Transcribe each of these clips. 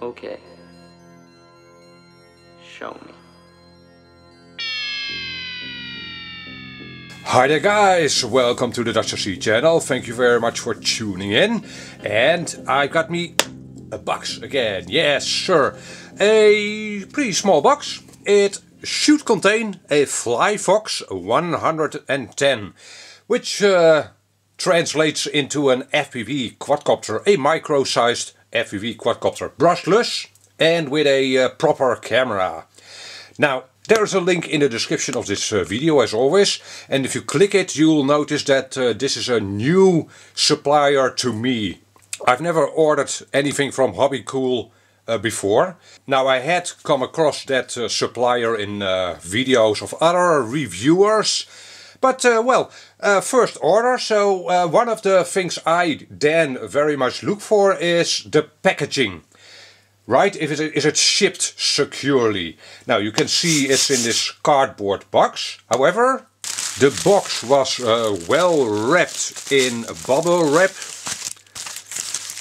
Okay. Show me. Hi there guys, welcome to the Dshot channel. Thank you very much for tuning in. And I got me a box again. Yes, sure. A pretty small box. It should contain a FlyFox 110, which translates into an FPV quadcopter, a micro-sized FPV quadcopter, brushless and with a proper camera. Now, there's a link in the description of this video as always, and if you click it you'll notice that this is a new supplier to me. I've never ordered anything from Hobbycool before. Now, I had come across that supplier in videos of other reviewers, but first order. So one of the things I then very much look for is the packaging. Right, is it shipped securely? Now you can see it's in this cardboard box. However, the box was well wrapped in bubble wrap.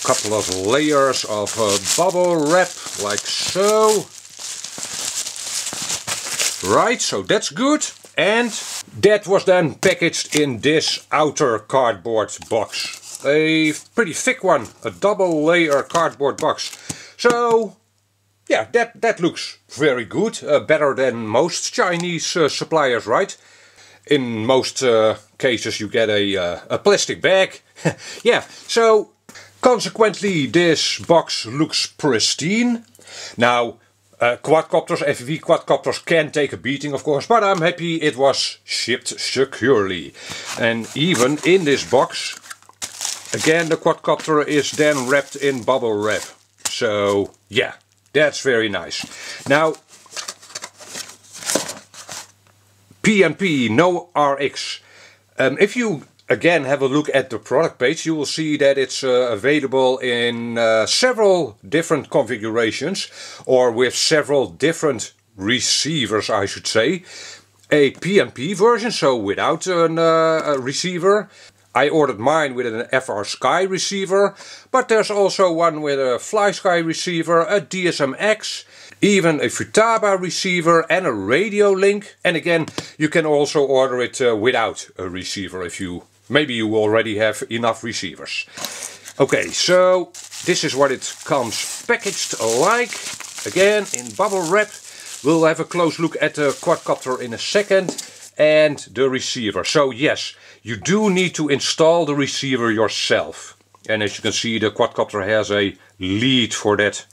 Couple of layers of bubble wrap, like so. Right, so that's good. And that was then packaged in this outer cardboard box. A pretty thick one, a double layer cardboard box. So, yeah, that looks very good, better than most Chinese suppliers, right? In most cases you get a plastic bag. Yeah, so consequently this box looks pristine. Now, quadcopters, FPV quadcopters can take a beating of course, but I'm happy it was shipped securely. And even in this box, again the quadcopter is then wrapped in bubble wrap. So yeah, that's very nice. Now, PNP, no RX. If you again have a look at the product page, you will see that it's available in several different configurations, or with several different receivers, I should say. A PNP version, so without a receiver. I ordered mine with an FR Sky receiver, but there's also one with a FlySky receiver, a DSM-X, even a Futaba receiver and a radio link. And again, you can also order it without a receiver if maybe you already have enough receivers. Okay, so this is what it comes packaged like. Again, in bubble wrap. We'll have a close look at the quadcopter in a second. And the receiver. So yes, you do need to install the receiver yourself. And as you can see, the quadcopter has a lead for that.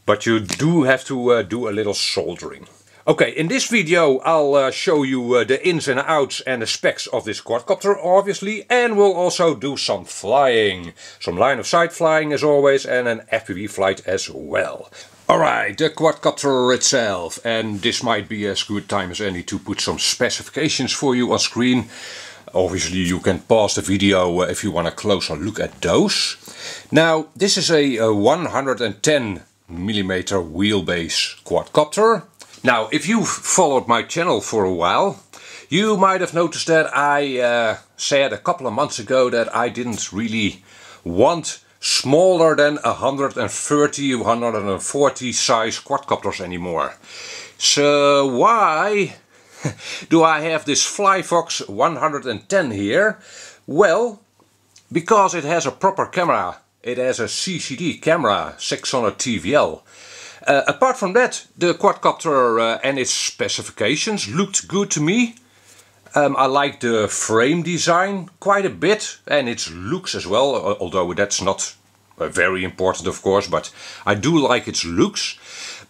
But you do have to do a little soldering. Okay, in this video I'll show you the ins and outs and the specs of this quadcopter, obviously. And we'll also do some flying. Some line of sight flying as always, and an FPV flight as well. Alright, the quadcopter itself, and this might be as good time as any to put some specifications for you on screen. Obviously you can pause the video if you want a closer look at those. Now, this is a 110mm wheelbase quadcopter. Now, if you've followed my channel for a while, you might have noticed that I said a couple of months ago that I didn't really want smaller than 130, 140 size quadcopters anymore. So why do I have this FlyFox 110 here? Well, because it has a proper camera. It has a CCD camera, 600 TVL. Apart from that, the quadcopter and its specifications looked good to me. I like the frame design quite a bit, and its looks as well, although that's not very important of course, but I do like its looks.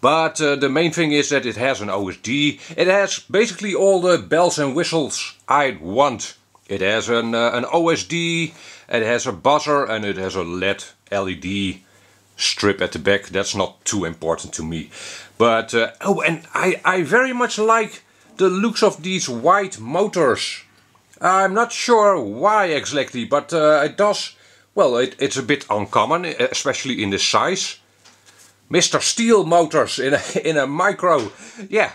But the main thing is that it has an OSD. It has basically all the bells and whistles I want. It has an OSD, it has a buzzer, and it has a LED strip at the back. That's not too important to me. But oh, and I very much like the looks of these white motors. I'm not sure why exactly, but it does. Well, it's a bit uncommon, especially in the size. Mr. Steel motors in a micro. Yeah,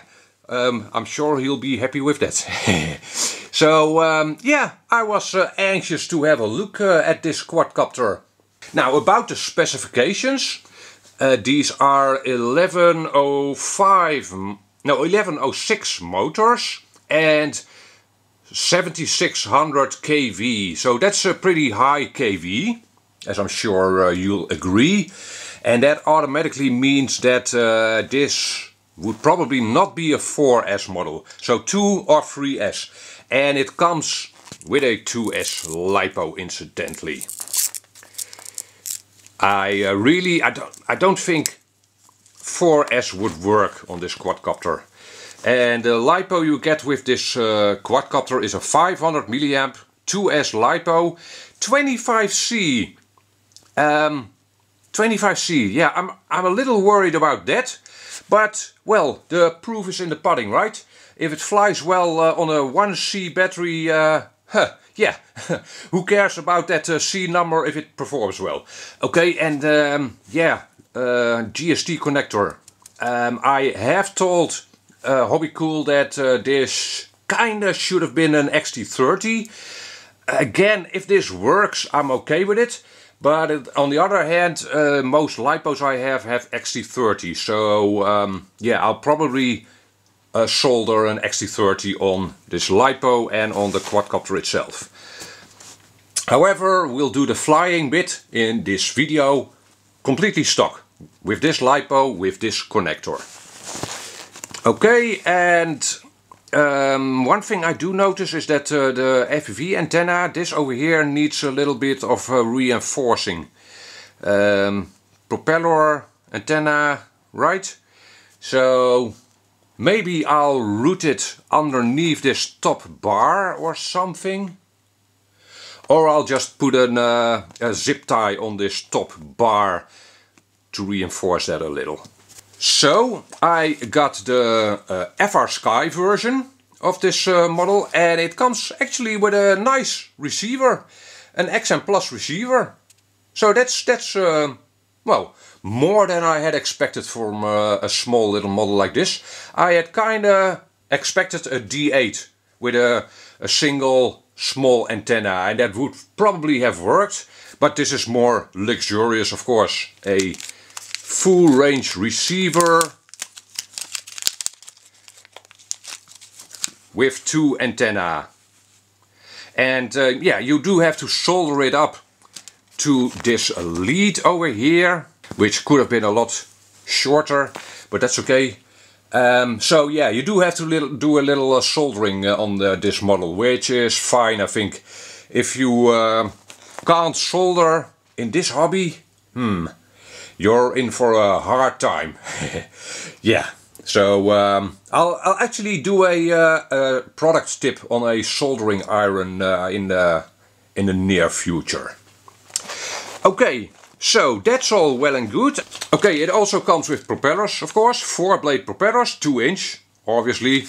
I'm sure he'll be happy with that. So yeah, I was anxious to have a look at this quadcopter. Now, about the specifications. These are 1106 motors and 7600 kV. So that's a pretty high kV, as I'm sure you'll agree. And that automatically means that this would probably not be a 4S model. So 2 or 3S. And it comes with a 2S Lipo, incidentally. I don't think 4S would work on this quadcopter. And the Lipo you get with this quadcopter is a 500 milliamp 2S Lipo 25C. 25C, yeah, I'm a little worried about that. But, well, the proof is in the pudding, right? If it flies well on a 1C battery, yeah, who cares about that C number if it performs well? Okay, and yeah, GST connector. I have told Hobbycool that this kinda should have been an XT30. Again, if this works, I'm okay with it. But on the other hand, most Lipos I have XT30. So yeah, I'll probably solder an XT30 on this Lipo and on the quadcopter itself. However, we'll do the flying bit in this video completely stock. With this Lipo, with this connector. Okay, and one thing I do notice is that the FPV antenna, this over here, needs a little bit of reinforcing. Propeller antenna, right? So maybe I'll route it underneath this top bar or something. Or I'll just put a zip tie on this top bar to reinforce that a little. So I got the FR Sky version of this model, and it comes actually with a nice receiver, an XM Plus receiver. So that's well, more than I had expected from a small little model like this. I had kinda expected a D8 with a single small antenna, and that would probably have worked, but this is more luxurious, of course. A full range receiver with 2 antennae. And yeah, you do have to solder it up to this lead over here, which could have been a lot shorter, but that's okay. So yeah, you do have to do a little soldering on this model, which is fine, I think. If you can't solder in this hobby, you're in for a hard time. Yeah, so I'll actually do a product tip on a soldering iron in the near future. Okay, so that's all well and good. Okay, it also comes with propellers, of course, 4-blade propellers, 2-inch, obviously,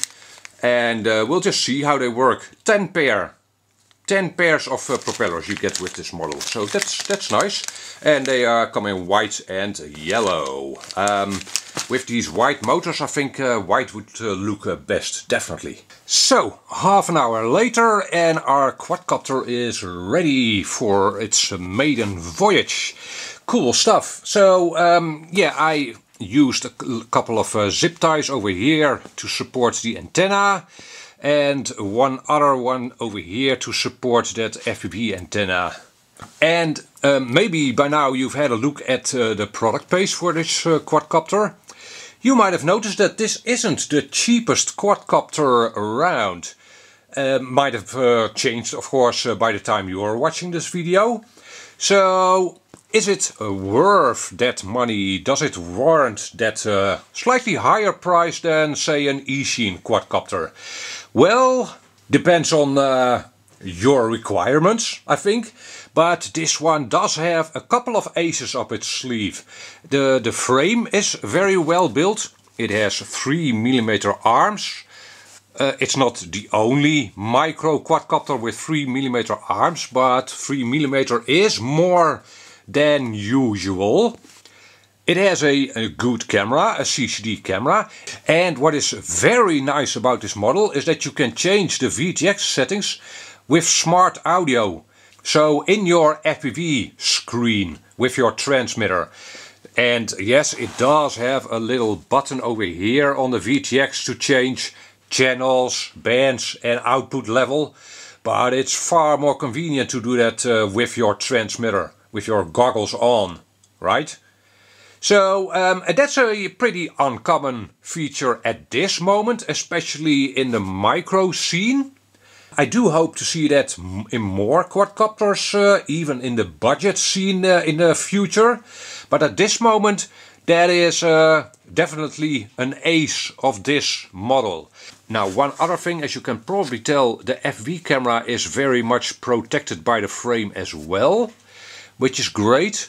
and we'll just see how they work. 10 pairs of propellers you get with this model, so that's nice. And they come in white and yellow. With these white motors, I think white would look best, definitely. So, half an hour later, and our quadcopter is ready for its maiden voyage. Cool stuff. So, yeah, I used a couple of zip ties over here to support the antenna, and one other one over here to support that FPV antenna. And maybe by now you've had a look at the product page for this quadcopter. You might have noticed that this isn't the cheapest quadcopter around. Might have changed, of course, by the time you are watching this video. So, is it worth that money? Does it warrant that slightly higher price than, say, an eSheen quadcopter? Well, depends on your requirements, I think. But this one does have a couple of aces up its sleeve. The frame is very well built. It has 3mm arms. It's not the only micro quadcopter with 3mm arms, but 3mm is more than usual. It has a good camera, a CCD camera, and what is very nice about this model is that you can change the VTX settings with smart audio. So in your FPV screen with your transmitter, And yes, it does have a little button over here on the VTX to change channels, bands and output level. But it's far more convenient to do that with your transmitter, with your goggles on, right? So that's a pretty uncommon feature at this moment, especially in the micro scene. I do hope to see that in more quadcopters, even in the budget scene in the future. But at this moment, that is definitely an ace of this model. Now, one other thing, as you can probably tell, the FPV camera is very much protected by the frame as well, which is great.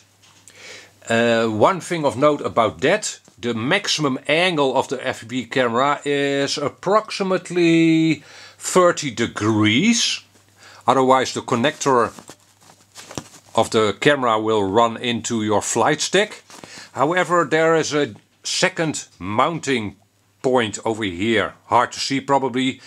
One thing of note about that, the maximum angle of the FPV camera is approximately 30 degrees. Otherwise the connector of the camera will run into your flight stick. However, there is a second mounting point over here. Hard to see probably.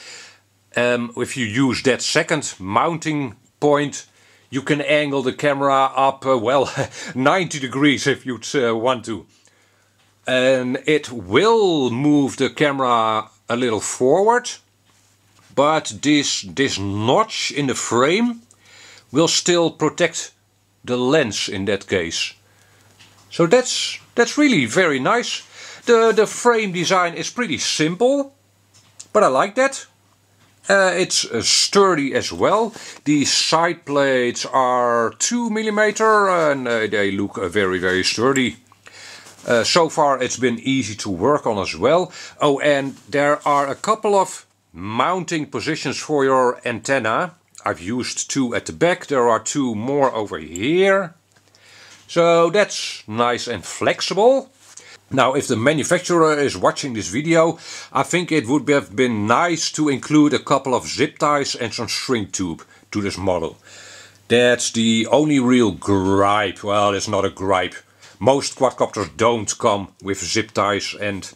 If you use that second mounting point, you can angle the camera up, well, 90 degrees if you'd want to. And it will move the camera a little forward, but this notch in the frame will still protect the lens in that case. So that's really very nice. The frame design is pretty simple, but I like that. It's sturdy as well. These side plates are 2mm and they look very sturdy. So far it's been easy to work on as well. Oh, and there are a couple of mounting positions for your antenna. I've used 2 at the back, there are 2 more over here. So that's nice and flexible. Now, if the manufacturer is watching this video, I think it would have been nice to include a couple of zip ties and some shrink tube to this model. That's the only real gripe. Well, it's not a gripe. Most quadcopters don't come with zip ties and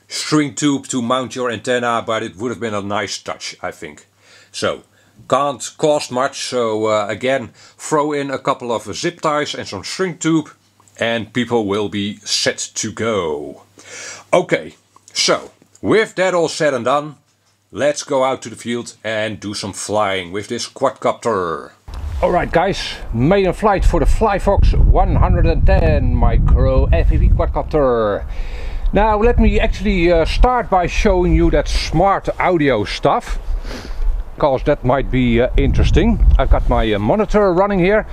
shrink tube to mount your antenna, but it would have been a nice touch, I think. So, can't cost much, so again, throw in a couple of zip ties and some shrink tube, and people will be set to go. Okay, so with that all said and done, let's go out to the field and do some flying with this quadcopter. Alright guys, maiden flight for the FlyFox 110 micro FPV quadcopter. Now let me actually start by showing you that smart audio stuff, because that might be interesting. I've got my monitor running here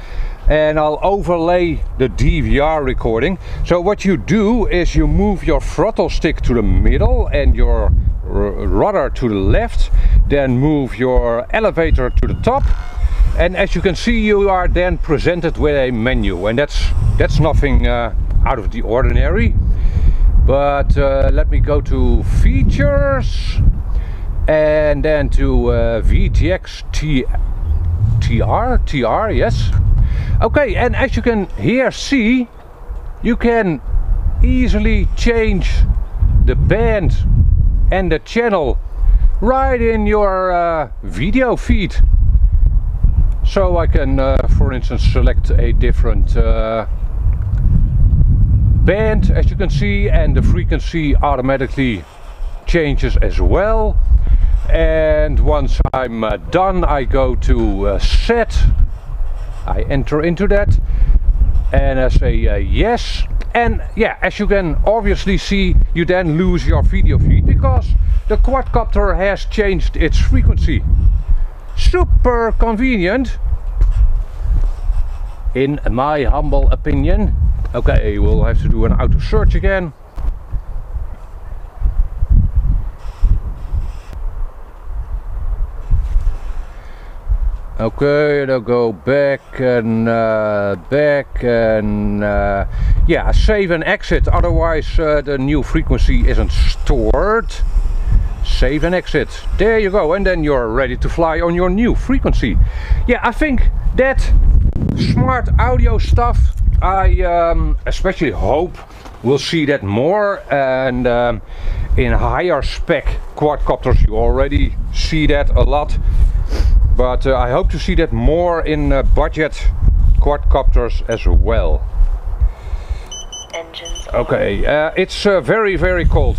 and I'll overlay the DVR recording. So what you do is you move your throttle stick to the middle and your rudder to the left, then move your elevator to the top, and as you can see you are then presented with a menu, and that's nothing out of the ordinary. But let me go to features and then to VTX TR, yes. Okay, and as you can here see, you can easily change the band and the channel right in your video feed. So I can, for instance, select a different band, as you can see, and the frequency automatically changes as well. And once I'm done, I go to set. I enter into that and I say yes, and yeah, as you can obviously see, you then lose your video feed because the quadcopter has changed its frequency. Super convenient, in my humble opinion. Okay, we'll have to do an auto search again. Okay, and I'll go back and yeah, save and exit, otherwise the new frequency isn't stored. Save and exit, there you go, and then you're ready to fly on your new frequency. Yeah, I think that smart audio stuff, I especially hope we'll see that more, and in higher spec quadcopters you already see that a lot. But I hope to see that more in budget quadcopters as well. And engines. Okay, it's very, very cold.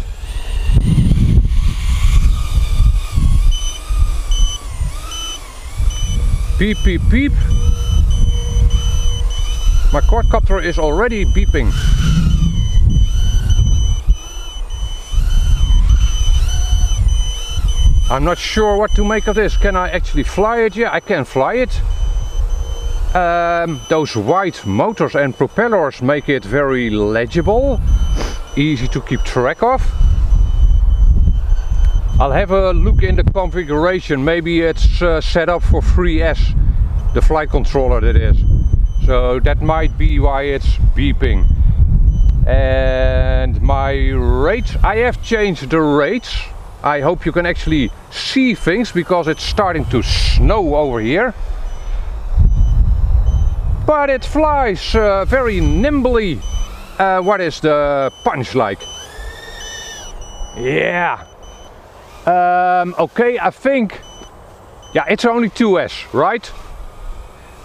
Beep, beep, beep. My quadcopter is already beeping. I'm not sure what to make of this. Can I actually fly it? Yeah, I can fly it. Those white motors and propellers make it very legible, easy to keep track of. I'll have a look in the configuration. Maybe it's set up for 3S, the flight controller that is. So that might be why it's beeping. And my rates, I have changed the rates. I hope you can actually see things because it's starting to snow over here. But it flies very nimbly. What is the punch like? Yeah. Okay, I think, yeah, it's only 2S, right?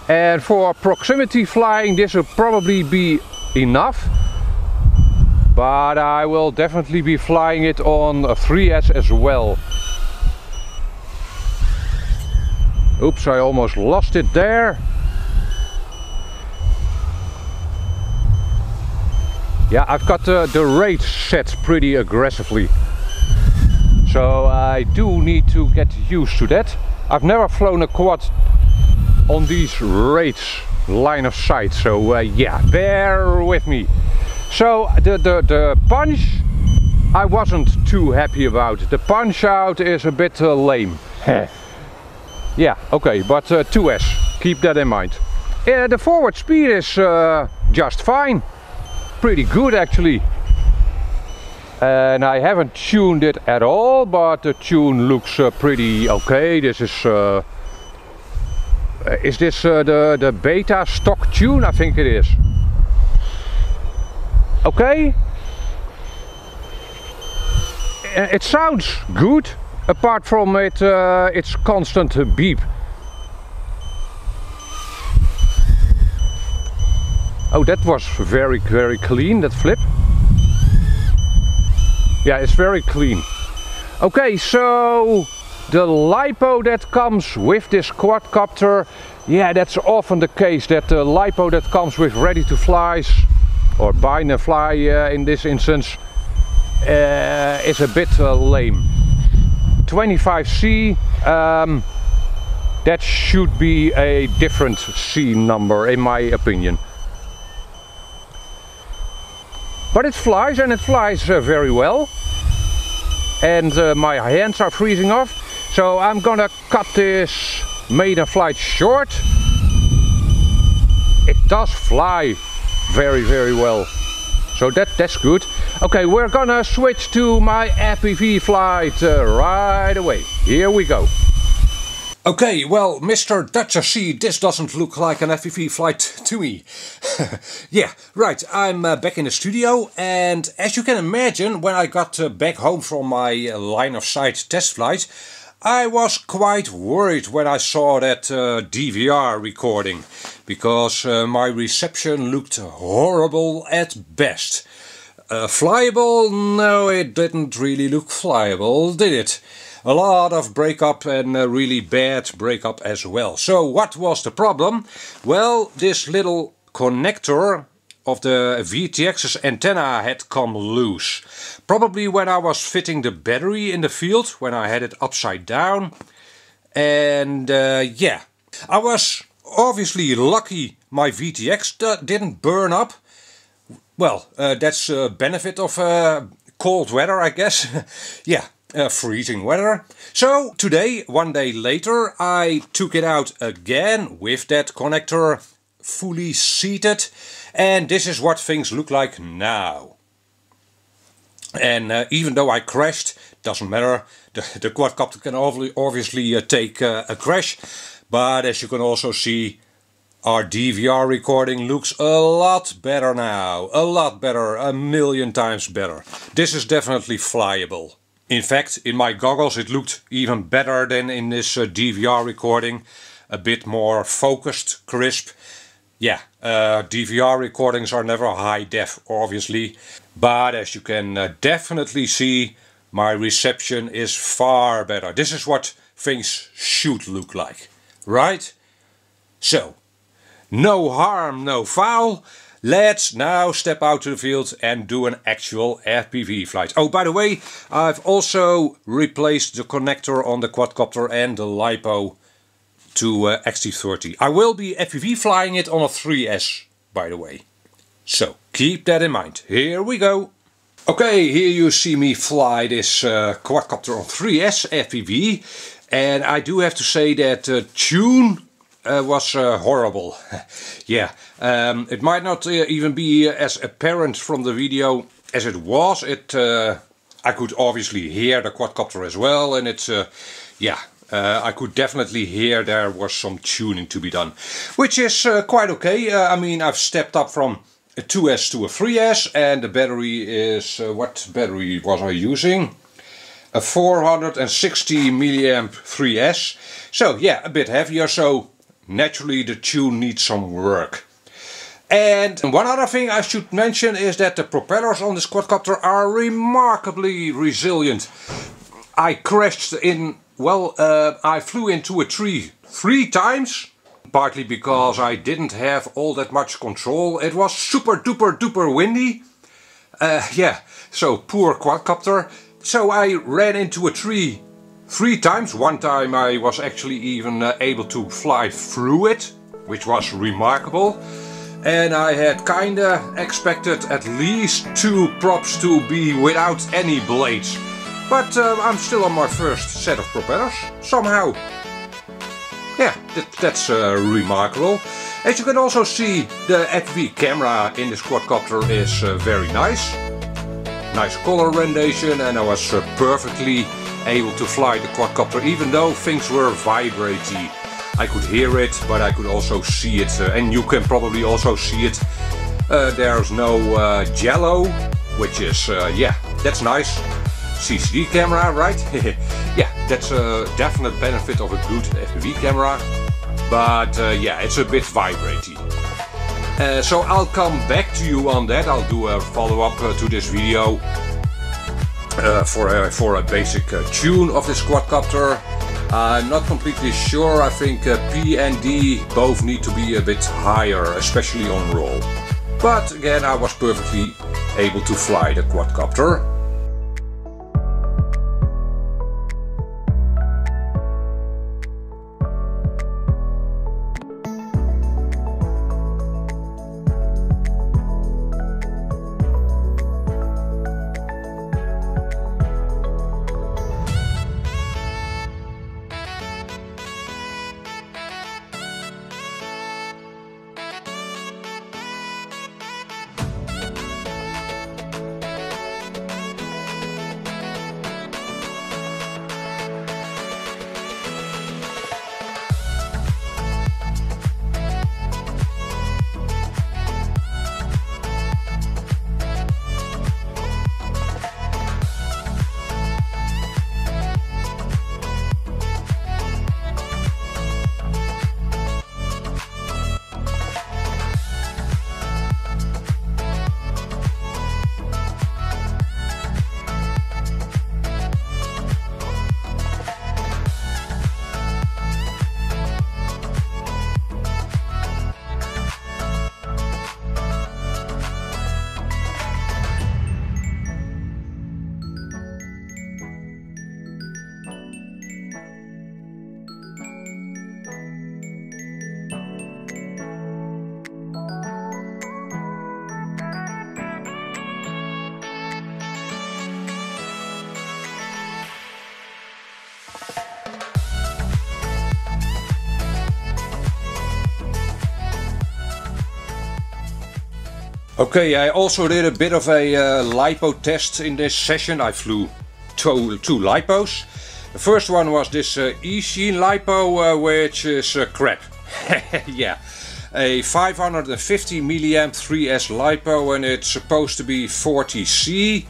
And for proximity flying this will probably be enough. But I will definitely be flying it on a 3S as well. Oops, I almost lost it there. Yeah, I've got the rate set pretty aggressively. So I do need to get used to that. I've never flown a quad on these rates line of sight, so yeah, bear with me. So the punch I wasn't too happy about. The punch out is a bit lame. Yeah, okay, but 2S, keep that in mind. The forward speed is just fine. Pretty good actually. And I haven't tuned it at all, but the tune looks pretty okay. This is this the beta stock tune? I think it is. Okay. It sounds good, apart from its constant beep. Oh, that was very, very clean, that flip. Yeah, it's very clean. Okay, so the Lipo that comes with this quadcopter, yeah, that's often the case, that the Lipo that comes with ready to flies, or bind and fly in this instance, is a bit lame. 25C, that should be a different C number in my opinion. But it flies, and it flies very well. And my hands are freezing off. So I'm gonna cut this maiden flight short. It does fly very, very well. So that's good. Okay, we're gonna switch to my FPV flight right away. Here we go. Okay, well, Mr. Dutcher C, this doesn't look like an FPV flight to me. Yeah, right, I'm back in the studio, and as you can imagine, when I got back home from my line of sight test flight, I was quite worried when I saw that DVR recording, because my reception looked horrible at best. Flyable? No, it didn't really look flyable, did it? A lot of breakup and really bad breakup as well. So what was the problem? Well, this little connector of the VTX's antenna had come loose. Probably when I was fitting the battery in the field, when I had it upside down. And yeah, I was obviously lucky my VTX didn't burn up. Well, that's a benefit of cold weather, I guess. Yeah. Freezing weather. So today, one day later, I took it out again with that connector fully seated, and this is what things look like now. And even though I crashed, doesn't matter, the quadcopter can obviously take a crash, but as you can also see, our DVR recording looks a lot better now, a lot better, a million times better. This is definitely flyable. In fact, in my goggles it looked even better than in this DVR recording. A bit more focused, crisp. Yeah, DVR recordings are never high def, obviously, but as you can definitely see, my reception is far better. This is what things should look like, right? So, no harm, no foul. Let's now step out to the field and do an actual FPV flight. Oh, by the way, I've also replaced the connector on the quadcopter and the Lipo to XT30. I will be FPV flying it on a 3S, by the way. So, keep that in mind. Here we go. Okay, here you see me fly this quadcopter on 3S FPV. And I do have to say that tune was horrible. Yeah, it might not even be as apparent from the video as it was. I could obviously hear the quadcopter as well, and it's yeah, I could definitely hear there was some tuning to be done, which is quite okay. I mean, I've stepped up from a 2S to a 3S, and the battery is what battery was I using? A 460 milliamp 3S. So yeah, a bit heavier, so naturally the tune needs some work. And one other thing I should mention is that the propellers on this quadcopter are remarkably resilient. I crashed in, well, I flew into a tree 3 times, partly because I didn't have all that much control. It was super duper duper windy. Yeah, so poor quadcopter. So I ran into a tree 3 times. One time I was actually even able to fly through it, which was remarkable. And I had kinda expected at least 2 props to be without any blades. But I'm still on my first set of propellers, somehow. Yeah, that's remarkable. As you can also see, the FPV camera in this quadcopter is very nice. Nice color rendition, and I was perfectly able to fly the quadcopter even though things were vibrating. I could hear it, but I could also see it, and you can probably also see it. There's no jello, which is, yeah, that's nice. CCD camera, right? Yeah, that's a definite benefit of a good FPV camera, but yeah, it's a bit vibrating. So I'll come back to you on that. I'll do a follow-up to this video for a basic tune of this quadcopter. I'm not completely sure. I think P and D both need to be a bit higher, especially on roll. But again, I was perfectly able to fly the quadcopter. Okay, I also did a bit of a Lipo test in this session. I flew two Lipos. The first one was this E-Sheen Lipo, which is crap. Yeah, a 550 milliamp 3S Lipo, and it's supposed to be 40C,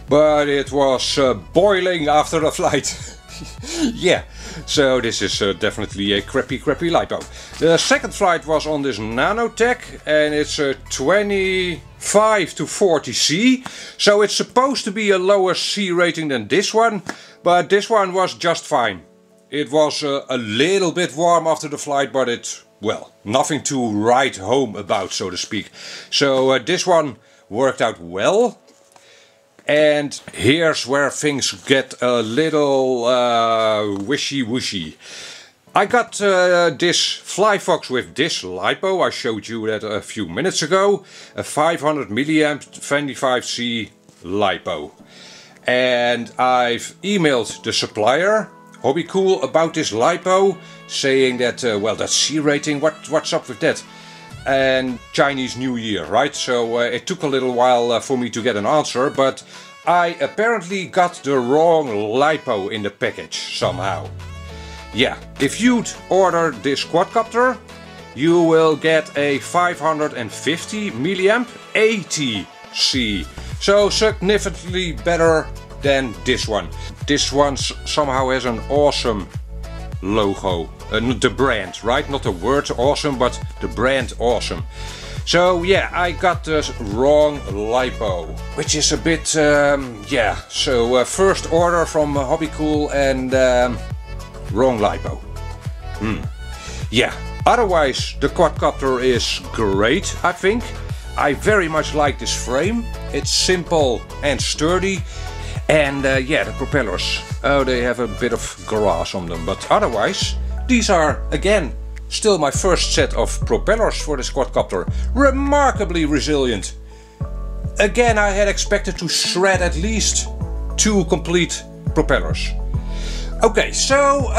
but it was boiling after the flight. Yeah, so this is definitely a crappy Lipo. The second flight was on this nanotech, and it's a 25 to 40 C, so it's supposed to be a lower C rating than this one, but this one was just fine. It was a little bit warm after the flight, but it's, well, nothing to write home about, so to speak. So this one worked out well. And here's where things get a little wishy-washy. I got this FlyFox with this Lipo, I showed you that a few minutes ago. A 500 milliamp 25C Lipo. And I've emailed the supplier, Hobbycool, about this Lipo, saying that, well, that C rating, what's up with that? And Chinese New Year, right? So it took a little while for me to get an answer, but I apparently got the wrong Lipo in the package somehow. Yeah, if you'd order this quadcopter, you will get a 550 milliamp 80C. So significantly better than this one. This one somehow has an awesome logo. The brand, right? Not the word awesome, but the brand awesome. So yeah, I got the wrong Lipo, which is a bit, yeah. So first order from Hobbycool and wrong Lipo. Yeah, otherwise the quadcopter is great, I think. I very much like this frame. It's simple and sturdy. And yeah, the propellers, oh, they have a bit of grass on them, but otherwise these are, again, still my first set of propellers for this quadcopter. Remarkably resilient. Again, I had expected to shred at least 2 complete propellers. Okay, so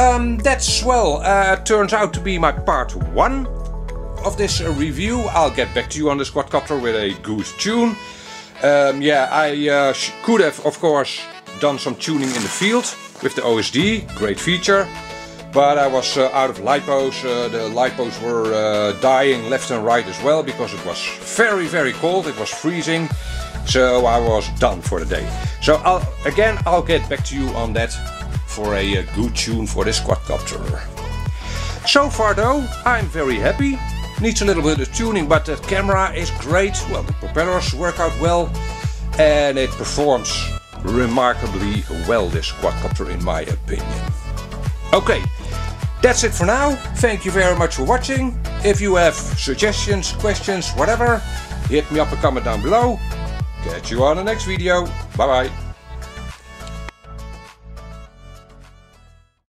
that's, well, turns out to be my part 1 of this review. I'll get back to you on this quadcopter with a good tune. Yeah, I could have, of course, done some tuning in the field with the OSD, great feature. But I was out of Lipos, the Lipos were dying left and right as well, because it was very cold, it was freezing. So I was done for the day. So I'll get back to you on that for a good tune for this quadcopter. So far though, I'm very happy. Needs a little bit of tuning, but the camera is great. Well, the propellers work out well, and it performs remarkably well, this quadcopter, in my opinion. Okay, that's it for now. Thank you very much for watching. If you have suggestions, questions, whatever, hit me up a comment down below. Catch you on the next video. Bye bye.